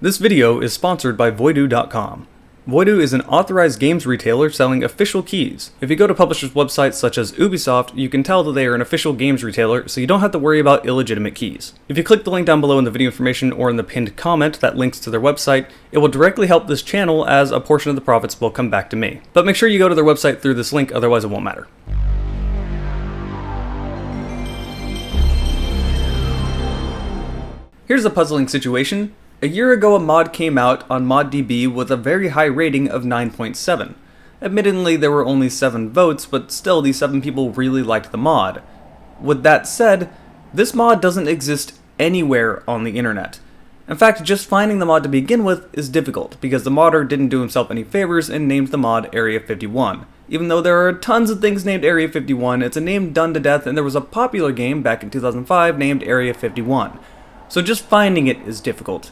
This video is sponsored by Voodoo.com. Voodoo is an authorized games retailer selling official keys. If you go to publishers' websites such as Ubisoft, you can tell that they are an official games retailer, so you don't have to worry about illegitimate keys. If you click the link down below in the video information or in the pinned comment that links to their website, it will directly help this channel as a portion of the profits will come back to me. But make sure you go to their website through this link, otherwise it won't matter. Here's a puzzling situation. A year ago, a mod came out on ModDB with a very high rating of 9.7. Admittedly, there were only 7 votes, but still, these 7 people really liked the mod. With that said, this mod doesn't exist anywhere on the internet. In fact, just finding the mod to begin with is difficult, because the modder didn't do himself any favors and named the mod Area 51. Even though there are tons of things named Area 51, it's a name done to death, and there was a popular game back in 2005 named Area 51. So just finding it is difficult.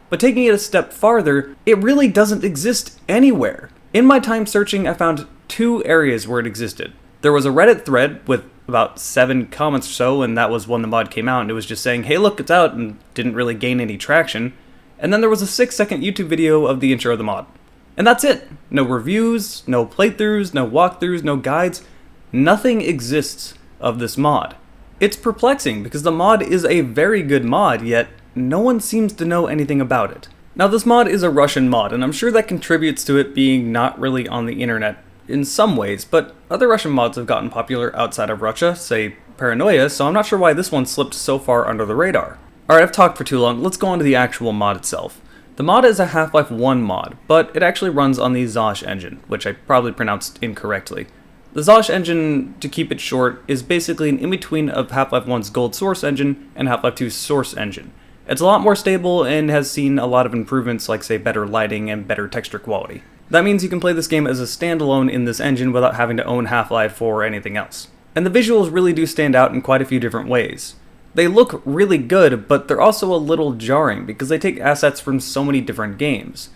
But taking it a step farther, it really doesn't exist anywhere. In my time searching, I found 2 areas where it existed. There was a Reddit thread with about 7 comments or so, and that was when the mod came out, and it was just saying, hey look, it's out, and didn't really gain any traction. And then there was a 6-second YouTube video of the intro of the mod. And that's it. No reviews, no playthroughs, no walkthroughs, no guides. Nothing exists of this mod. It's perplexing, because the mod is a very good mod, yet no one seems to know anything about it. Now, this mod is a Russian mod, and I'm sure that contributes to it being not really on the internet in some ways, but other Russian mods have gotten popular outside of Russia, say Paranoia, so I'm not sure why this one slipped so far under the radar. Alright, I've talked for too long, let's go on to the actual mod itself. The mod is a Half-Life 1 mod, but it actually runs on the Zosh engine, which I probably pronounced incorrectly. The Zosh engine, to keep it short, is basically an in-between of Half-Life 1's Gold Source engine and Half-Life 2's Source engine. It's a lot more stable and has seen a lot of improvements like, say, better lighting and better texture quality. That means you can play this game as a standalone in this engine without having to own Half-Life or anything else. And the visuals really do stand out in quite a few different ways. They look really good, but they're also a little jarring because they take assets from so many different games.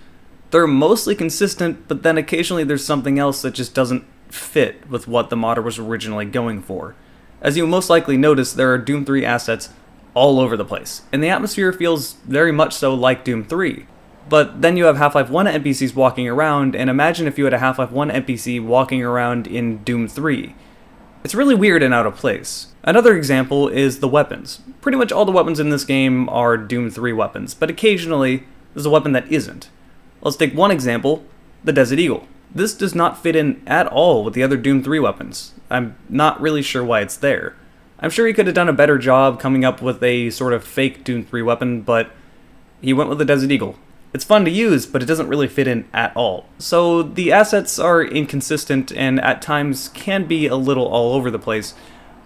They're mostly consistent, but then occasionally there's something else that just doesn't fit with what the modder was originally going for. As you most likely notice, there are Doom 3 assets all over the place, and the atmosphere feels very much so like Doom 3. But then you have Half-Life 1 NPCs walking around, and imagine if you had a Half-Life 1 NPC walking around in Doom 3. It's really weird and out of place. Another example is the weapons. Pretty much all the weapons in this game are Doom 3 weapons, but occasionally there's a weapon that isn't. Let's take one example, the Desert Eagle. This does not fit in at all with the other Doom 3 weapons. I'm not really sure why it's there. I'm sure he could have done a better job coming up with a sort of fake Doom 3 weapon, but he went with the Desert Eagle. It's fun to use, but it doesn't really fit in at all. So the assets are inconsistent and at times can be a little all over the place,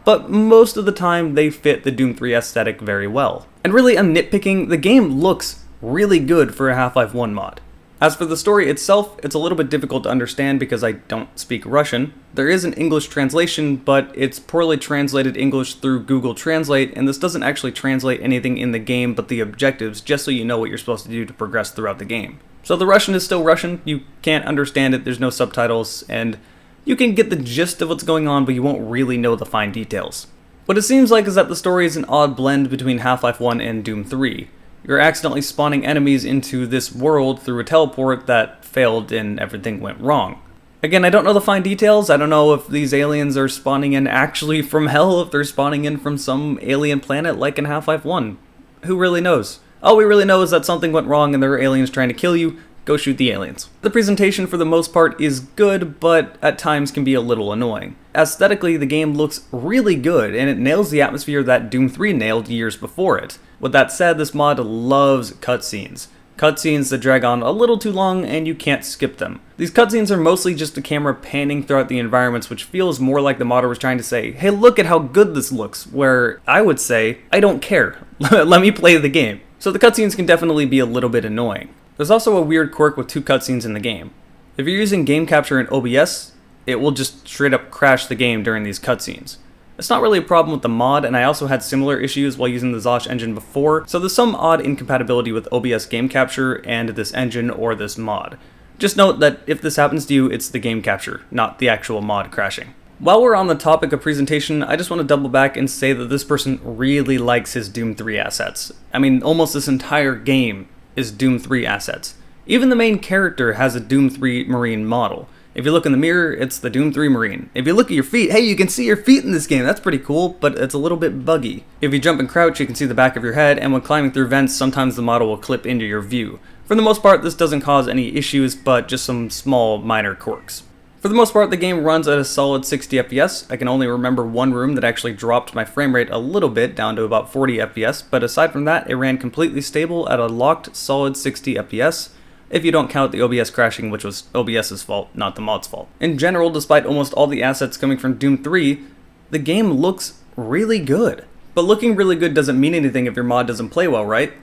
but most of the time they fit the Doom 3 aesthetic very well. And really, I'm nitpicking, the game looks really good for a Half-Life 1 mod. As for the story itself, it's a little bit difficult to understand because I don't speak Russian. There is an English translation, but it's poorly translated English through Google Translate, and this doesn't actually translate anything in the game but the objectives, just so you know what you're supposed to do to progress throughout the game. So the Russian is still Russian, you can't understand it, there's no subtitles, and you can get the gist of what's going on, but you won't really know the fine details. What it seems like is that the story is an odd blend between Half-Life 1 and Doom 3. You're accidentally spawning enemies into this world through a teleport that failed and everything went wrong. Again, I don't know the fine details. I don't know if these aliens are spawning in actually from hell, if they're spawning in from some alien planet like in Half-Life 1. Who really knows? All we really know is that something went wrong and there are aliens trying to kill you. Go shoot the aliens. The presentation for the most part is good, but at times can be a little annoying. Aesthetically, the game looks really good, and it nails the atmosphere that Doom 3 nailed years before it. With that said, this mod loves cutscenes. Cutscenes that drag on a little too long and you can't skip them. These cutscenes are mostly just the camera panning throughout the environments, which feels more like the modder was trying to say, hey look at how good this looks, where I would say, I don't care, let me play the game. So the cutscenes can definitely be a little bit annoying. There's also a weird quirk with 2 cutscenes in the game. If you're using game capture in OBS, it will just straight up crash the game during these cutscenes. It's not really a problem with the mod, and I also had similar issues while using the Zosh engine before, so there's some odd incompatibility with OBS game capture and this engine or this mod. Just note that if this happens to you, it's the game capture, not the actual mod crashing. While we're on the topic of presentation, I just want to double back and say that this person really likes his Doom 3 assets. I mean, almost this entire game is Doom 3 assets. Even the main character has a Doom 3 Marine model. If you look in the mirror, it's the Doom 3 Marine. If you look at your feet, hey, you can see your feet in this game. That's pretty cool, but it's a little bit buggy. If you jump and crouch, you can see the back of your head, and when climbing through vents, sometimes the model will clip into your view. For the most part, this doesn't cause any issues, but just some small, minor quirks. For the most part, the game runs at a solid 60 FPS. I can only remember one room that actually dropped my frame rate a little bit down to about 40 FPS, but aside from that, it ran completely stable at a locked, solid 60 FPS. If you don't count the OBS crashing, which was OBS's fault, not the mod's fault. In general, despite almost all the assets coming from Doom 3, the game looks really good. But looking really good doesn't mean anything if your mod doesn't play well, right?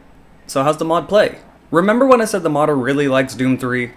So how's the mod play? Remember when I said the modder really likes Doom 3?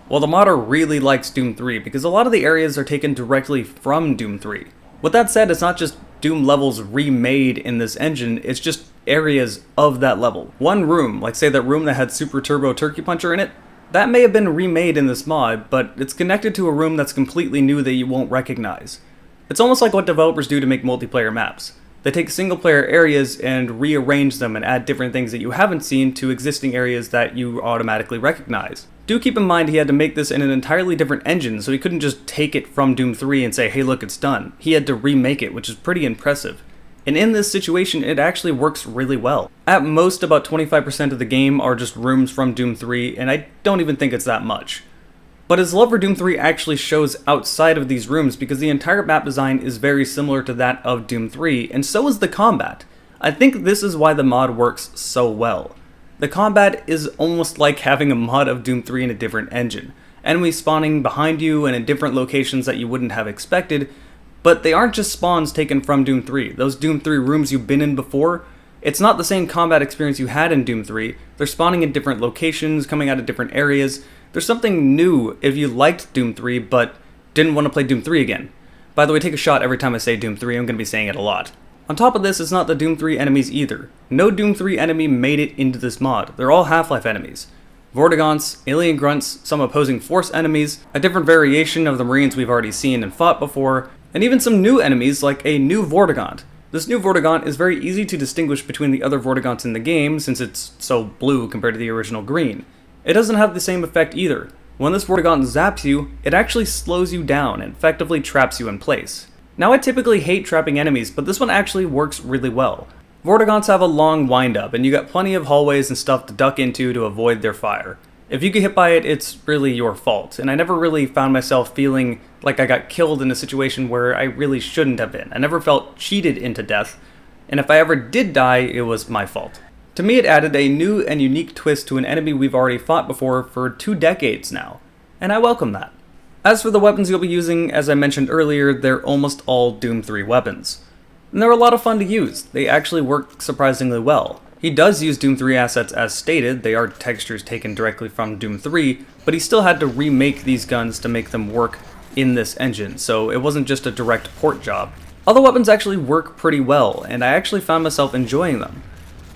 Well, the modder really likes Doom 3 because a lot of the areas are taken directly from Doom 3. With that said, it's not just Doom levels remade in this engine, it's just areas of that level. One room, like say that room that had Super Turbo Turkey Puncher in it, that may have been remade in this mod, but it's connected to a room that's completely new that you won't recognize. It's almost like what developers do to make multiplayer maps. They take single player areas and rearrange them and add different things that you haven't seen to existing areas that you automatically recognize. Do keep in mind he had to make this in an entirely different engine, so he couldn't just take it from Doom 3 and say, hey look, it's done. He had to remake it, which is pretty impressive. And in this situation, it actually works really well. At most, about 25% of the game are just rooms from Doom 3, and I don't even think it's that much. But his love for Doom 3 actually shows outside of these rooms because the entire map design is very similar to that of Doom 3, and so is the combat. I think this is why the mod works so well. The combat is almost like having a mod of Doom 3 in a different engine. Enemies spawning behind you and in different locations that you wouldn't have expected, but they aren't just spawns taken from Doom 3. Those Doom 3 rooms you've been in before, it's not the same combat experience you had in Doom 3. They're spawning in different locations, coming out of different areas. There's something new if you liked Doom 3 but didn't want to play Doom 3 again. By the way, take a shot every time I say Doom 3, I'm going to be saying it a lot. On top of this, it's not the Doom 3 enemies either. No Doom 3 enemy made it into this mod. They're all Half-Life enemies. Vortigaunts, alien grunts, some opposing force enemies, a different variation of the Marines we've already seen and fought before, and even some new enemies like a new Vortigaunt. This new Vortigaunt is very easy to distinguish between the other Vortigaunts in the game since it's so blue compared to the original green. It doesn't have the same effect either. When this Vortigaunt zaps you, it actually slows you down and effectively traps you in place. Now I typically hate trapping enemies, but this one actually works really well. Vortigaunts have a long wind-up, and you got plenty of hallways and stuff to duck into to avoid their fire. If you get hit by it, it's really your fault, and I never really found myself feeling like I got killed in a situation where I really shouldn't have been. I never felt cheated into death, and if I ever did die, it was my fault. To me, it added a new and unique twist to an enemy we've already fought before for 2 decades now, and I welcome that. As for the weapons you'll be using, as I mentioned earlier, they're almost all Doom 3 weapons. And they're a lot of fun to use. They actually work surprisingly well. He does use Doom 3 assets as stated, they are textures taken directly from Doom 3, but he still had to remake these guns to make them work in this engine, so it wasn't just a direct port job. All the weapons actually work pretty well, and I actually found myself enjoying them.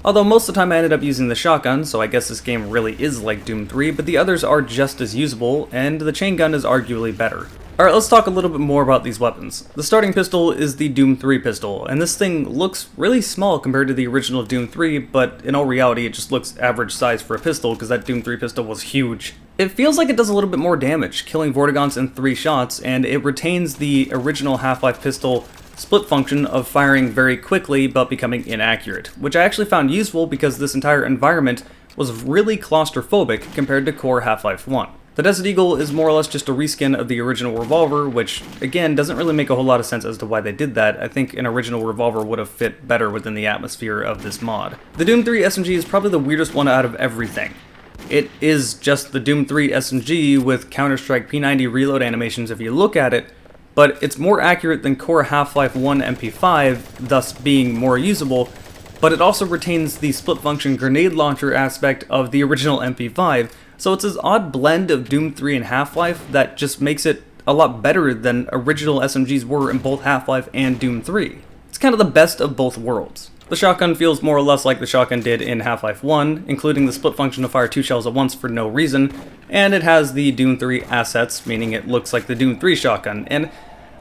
Although most of the time I ended up using the shotgun, so I guess this game really is like Doom 3, but the others are just as usable, and the chain gun is arguably better. Alright, let's talk a little bit more about these weapons. The starting pistol is the Doom 3 pistol, and this thing looks really small compared to the original Doom 3, but in all reality it just looks average size for a pistol because that Doom 3 pistol was huge. It feels like it does a little bit more damage, killing Vortigaunts in 3 shots, and it retains the original Half-Life pistol split function of firing very quickly but becoming inaccurate, which I actually found useful because this entire environment was really claustrophobic compared to core Half-Life 1. The Desert Eagle is more or less just a reskin of the original revolver, which again doesn't really make a whole lot of sense as to why they did that. I think an original revolver would have fit better within the atmosphere of this mod. The Doom 3 SMG is probably the weirdest one out of everything. It is just the Doom 3 SMG with Counter-Strike P90 reload animations if you look at it, but it's more accurate than core Half-Life 1 MP5, thus being more usable, but it also retains the split function grenade launcher aspect of the original MP5, so it's this odd blend of Doom 3 and Half-Life that just makes it a lot better than original SMGs were in both Half-Life and Doom 3. It's kind of the best of both worlds. The shotgun feels more or less like the shotgun did in Half-Life 1, including the split function to fire 2 shells at once for no reason, and it has the Doom 3 assets, meaning it looks like the Doom 3 shotgun, and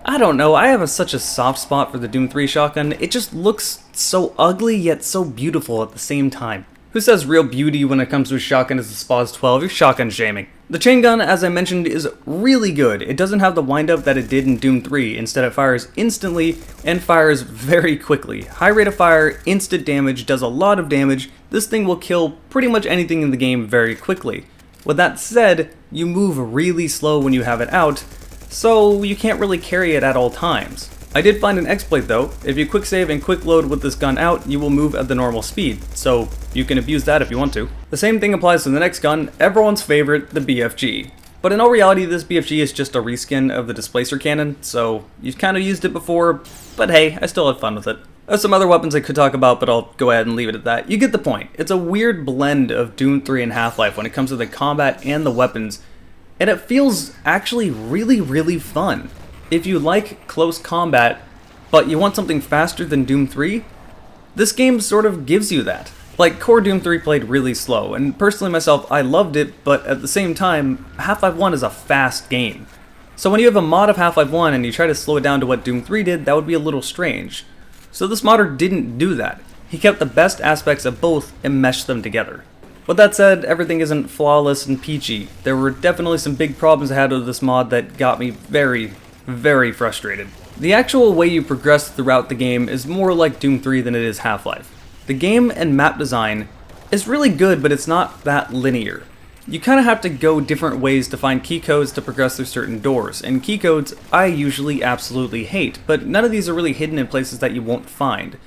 I don't know, I have such a soft spot for the Doom 3 shotgun. It just looks so ugly yet so beautiful at the same time. Who says real beauty when it comes to a shotgun is the SPAS 12? You're shotgun shaming. The chain gun, as I mentioned, is really good. It doesn't have the windup that it did in Doom 3. Instead, it fires instantly and fires very quickly. High rate of fire, instant damage, does a lot of damage. This thing will kill pretty much anything in the game very quickly. With that said, you move really slow when you have it out, so you can't really carry it at all times. I did find an exploit though. If you quick save and quick load with this gun out, you will move at the normal speed, so you can abuse that if you want to. The same thing applies to the next gun, everyone's favorite, the BFG. But in all reality, this BFG is just a reskin of the displacer cannon, so you've kind of used it before, but hey, I still had fun with it. There's some other weapons I could talk about, but I'll go ahead and leave it at that. You get the point. It's a weird blend of Doom 3 and Half-Life when it comes to the combat and the weapons, and it feels actually really fun. If you like close combat, but you want something faster than Doom 3, this game sort of gives you that. Like, core Doom 3 played really slow, and personally myself, I loved it, but at the same time, Half-Life 1 is a fast game. So when you have a mod of Half-Life 1 and you try to slow it down to what Doom 3 did, that would be a little strange. So this modder didn't do that. He kept the best aspects of both and meshed them together. With that said, everything isn't flawless and peachy. There were definitely some big problems I had with this mod that got me very frustrated. The actual way you progress throughout the game is more like Doom 3 than it is Half-Life. The game and map design is really good, but it's not that linear. You kind of have to go different ways to find key codes to progress through certain doors, and key codes I usually absolutely hate, but none of these are really hidden in places that you won't find.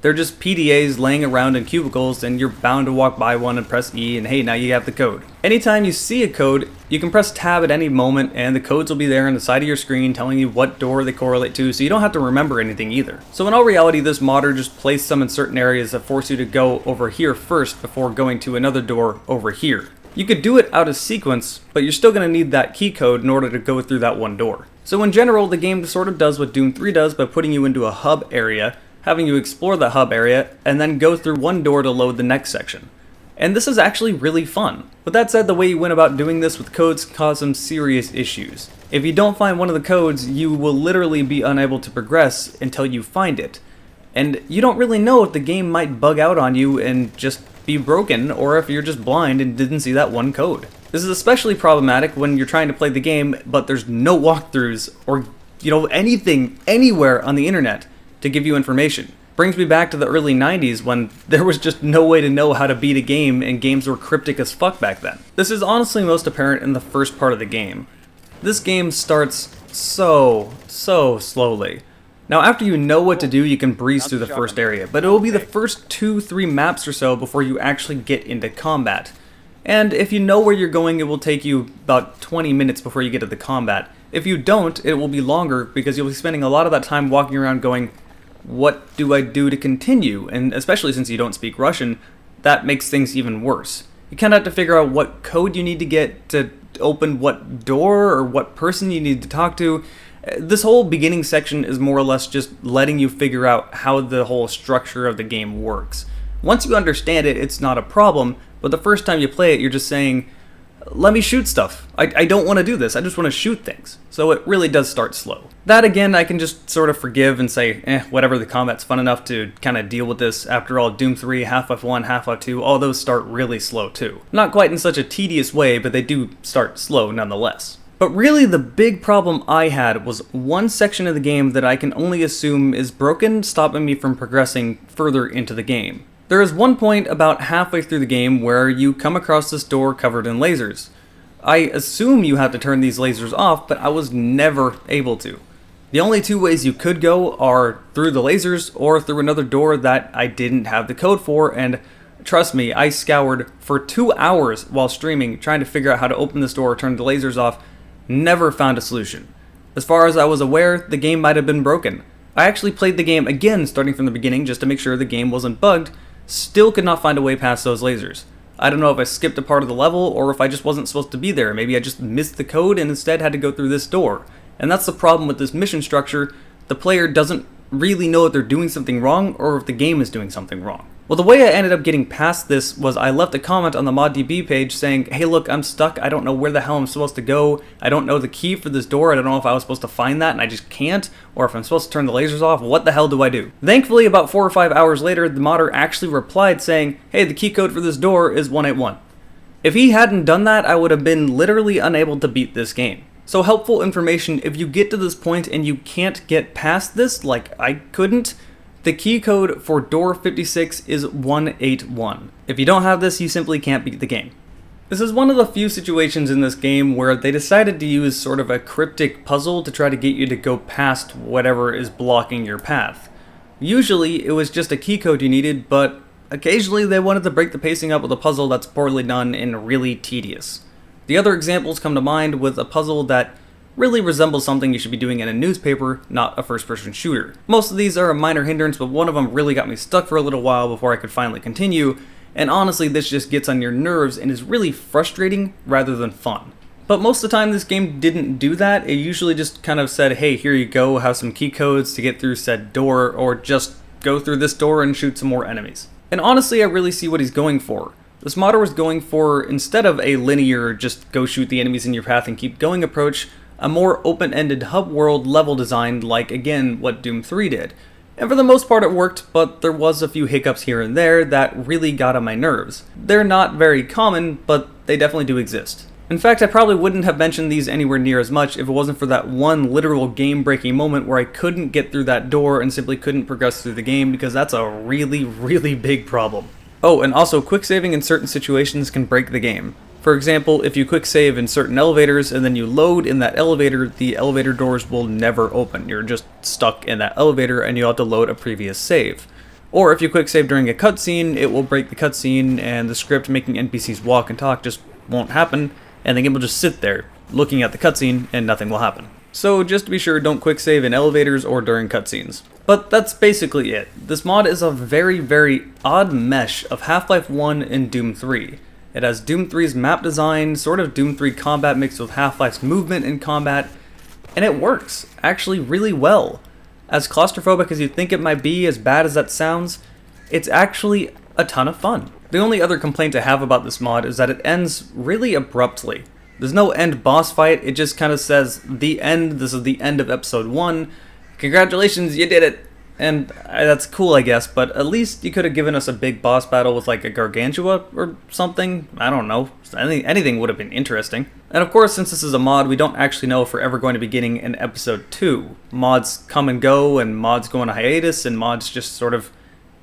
They're just PDAs laying around in cubicles, and you're bound to walk by one and press E, and hey, now you have the code. Anytime you see a code, you can press tab at any moment, and the codes will be there on the side of your screen telling you what door they correlate to, so you don't have to remember anything either. So in all reality, this modder just placed some in certain areas that force you to go over here first before going to another door over here. You could do it out of sequence, but you're still going to need that key code in order to go through that one door. So in general, the game sort of does what Doom 3 does by putting you into a hub area, having you explore the hub area, and then go through one door to load the next section. And this is actually really fun. With that said, the way you went about doing this with codes caused some serious issues. If you don't find one of the codes, you will literally be unable to progress until you find it. And you don't really know if the game might bug out on you and just be broken, or if you're just blind and didn't see that one code. This is especially problematic when you're trying to play the game, but there's no walkthroughs or, anything anywhere on the internet to give you information. Brings me back to the early 90s when there was just no way to know how to beat a game and games were cryptic as fuck back then. This is honestly most apparent in the first part of the game. This game starts so slowly. Now after you know what to do, you can breeze through the first area, but it will be the first 2-3 maps or so before you actually get into combat. And if you know where you're going, it will take you about 20 minutes before you get to the combat. If you don't, it will be longer because you'll be spending a lot of that time walking around going, what do I do to continue? And especially since you don't speak Russian, that makes things even worse. You kind of have to figure out what code you need to get to open what door or what person you need to talk to. This whole beginning section is more or less just letting you figure out how the whole structure of the game works. Once you understand it, it's not a problem, but the first time you play it, you're just saying, let me shoot stuff. I don't want to do this, I just want to shoot things. So it really does start slow. That again, I can just sort of forgive and say, whatever, the combat's fun enough to kind of deal with this. After all, Doom 3, Half-Life 1, Half-Life 2, all those start really slow too. Not quite in such a tedious way, but they do start slow nonetheless. But really the big problem I had was one section of the game that I can only assume is broken, stopping me from progressing further into the game. There is one point about halfway through the game where you come across this door covered in lasers. I assume you have to turn these lasers off, but I was never able to. The only two ways you could go are through the lasers or through another door that I didn't have the code for, and trust me, I scoured for 2 hours while streaming trying to figure out how to open this door or turn the lasers off. Never found a solution. As far as I was aware, the game might have been broken. I actually played the game again starting from the beginning just to make sure the game wasn't bugged. Still could not find a way past those lasers. I don't know if I skipped a part of the level or if I just wasn't supposed to be there. Maybe I just missed the code and instead had to go through this door. And that's the problem with this mission structure. The player doesn't really know if they're doing something wrong or if the game is doing something wrong. Well, the way I ended up getting past this was I left a comment on the ModDB page saying, hey look, I'm stuck, I don't know where the hell I'm supposed to go, I don't know the key for this door, I don't know if I was supposed to find that and I just can't, or if I'm supposed to turn the lasers off, what the hell do I do? Thankfully, about 4 or 5 hours later, the modder actually replied saying, hey, the key code for this door is 181. If he hadn't done that, I would have been literally unable to beat this game. So helpful information, if you get to this point and you can't get past this, like I couldn't, the key code for door 56 is 181. If you don't have this, you simply can't beat the game. This is one of the few situations in this game where they decided to use sort of a cryptic puzzle to try to get you to go past whatever is blocking your path. Usually, it was just a key code you needed, but occasionally they wanted to break the pacing up with a puzzle that's poorly done and really tedious. The other examples come to mind with a puzzle that really resembles something you should be doing in a newspaper, not a first-person shooter. Most of these are a minor hindrance, but one of them really got me stuck for a little while before I could finally continue, and honestly this just gets on your nerves and is really frustrating rather than fun. But most of the time this game didn't do that, it usually just kind of said, hey, here you go, have some key codes to get through said door, or just go through this door and shoot some more enemies. And honestly, I really see what he's going for. This modder was going for, instead of a linear, just go shoot the enemies in your path and keep going approach, a more open-ended hub world level design like, again, what Doom 3 did. And for the most part it worked, but there was a few hiccups here and there that really got on my nerves. They're not very common, but they definitely do exist. In fact, I probably wouldn't have mentioned these anywhere near as much if it wasn't for that one literal game-breaking moment where I couldn't get through that door and simply couldn't progress through the game, because that's a really, really big problem. Oh, and also quick saving in certain situations can break the game. For example, if you quick save in certain elevators and then you load in that elevator, the elevator doors will never open. You're just stuck in that elevator and you have to load a previous save. Or if you quick save during a cutscene, it will break the cutscene and the script making NPCs walk and talk just won't happen, and the game will just sit there looking at the cutscene and nothing will happen. So just to be sure, don't quick save in elevators or during cutscenes. But that's basically it. This mod is a very, very odd mesh of Half-Life 1 and Doom 3. It has Doom 3's map design, sort of Doom 3 combat mixed with Half-Life's movement in combat, and it works, actually really well. As claustrophobic as you think it might be, as bad as that sounds, it's actually a ton of fun. The only other complaint I have about this mod is that it ends really abruptly. There's no end boss fight, it just kind of says, the end, this is the end of episode 1, congratulations, you did it! And that's cool, I guess, but at least you could have given us a big boss battle with like a Gargantua or something. I don't know. Anything would have been interesting. And of course, since this is a mod, we don't actually know if we're ever going to be getting an episode 2. Mods come and go, and mods go on a hiatus, and mods just sort of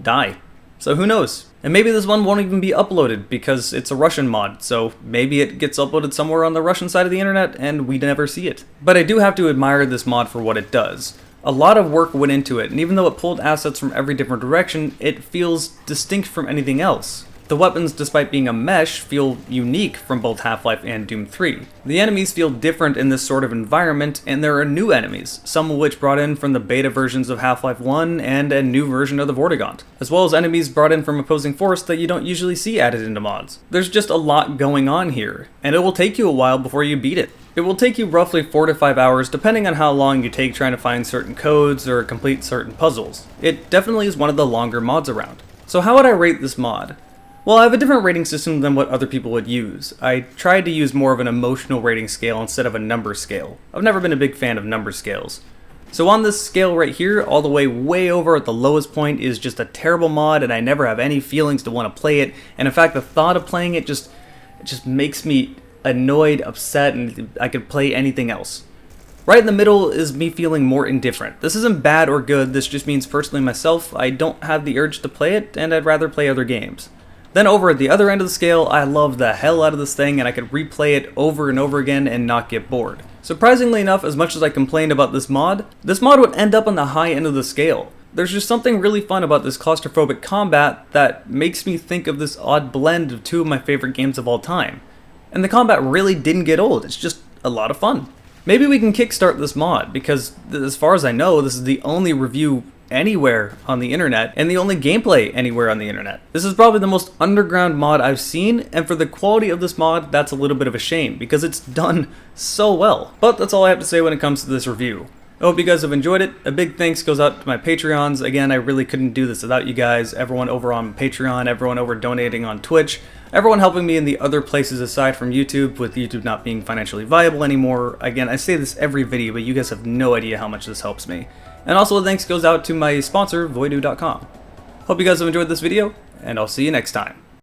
die. So who knows? And maybe this one won't even be uploaded because it's a Russian mod, so maybe it gets uploaded somewhere on the Russian side of the internet and we never see it. But I do have to admire this mod for what it does. A lot of work went into it, and even though it pulled assets from every different direction, it feels distinct from anything else. The weapons, despite being a mesh, feel unique from both Half-Life and Doom 3. The enemies feel different in this sort of environment, and there are new enemies, some of which brought in from the beta versions of Half-Life 1 and a new version of the Vortigaunt, as well as enemies brought in from opposing force that you don't usually see added into mods. There's just a lot going on here, and it will take you a while before you beat it. It will take you roughly 4 to 5 hours depending on how long you take trying to find certain codes or complete certain puzzles. It definitely is one of the longer mods around. So how would I rate this mod? Well, I have a different rating system than what other people would use. I tried to use more of an emotional rating scale instead of a number scale. I've never been a big fan of number scales. So on this scale right here, all the way over at the lowest point is just a terrible mod and I never have any feelings to want to play it. And in fact, the thought of playing it just makes me annoyed, upset, and I could play anything else. Right in the middle is me feeling more indifferent. This isn't bad or good, this just means personally myself, I don't have the urge to play it, and I'd rather play other games. Then over at the other end of the scale, I love the hell out of this thing and I could replay it over and over again and not get bored. Surprisingly enough, as much as I complained about this mod would end up on the high end of the scale. There's just something really fun about this claustrophobic combat that makes me think of this odd blend of two of my favorite games of all time. And the combat really didn't get old, it's just a lot of fun. Maybe we can kickstart this mod, because as far as I know, this is the only review anywhere on the internet, and the only gameplay anywhere on the internet. This is probably the most underground mod I've seen, and for the quality of this mod, that's a little bit of a shame, because it's done so well. But that's all I have to say when it comes to this review. I hope you guys have enjoyed it. A big thanks goes out to my Patreons. Again, I really couldn't do this without you guys. Everyone over on Patreon, everyone over donating on Twitch, everyone helping me in the other places aside from YouTube, with YouTube not being financially viable anymore. Again, I say this every video, but you guys have no idea how much this helps me. And also a thanks goes out to my sponsor, Voidu.com. Hope you guys have enjoyed this video, and I'll see you next time.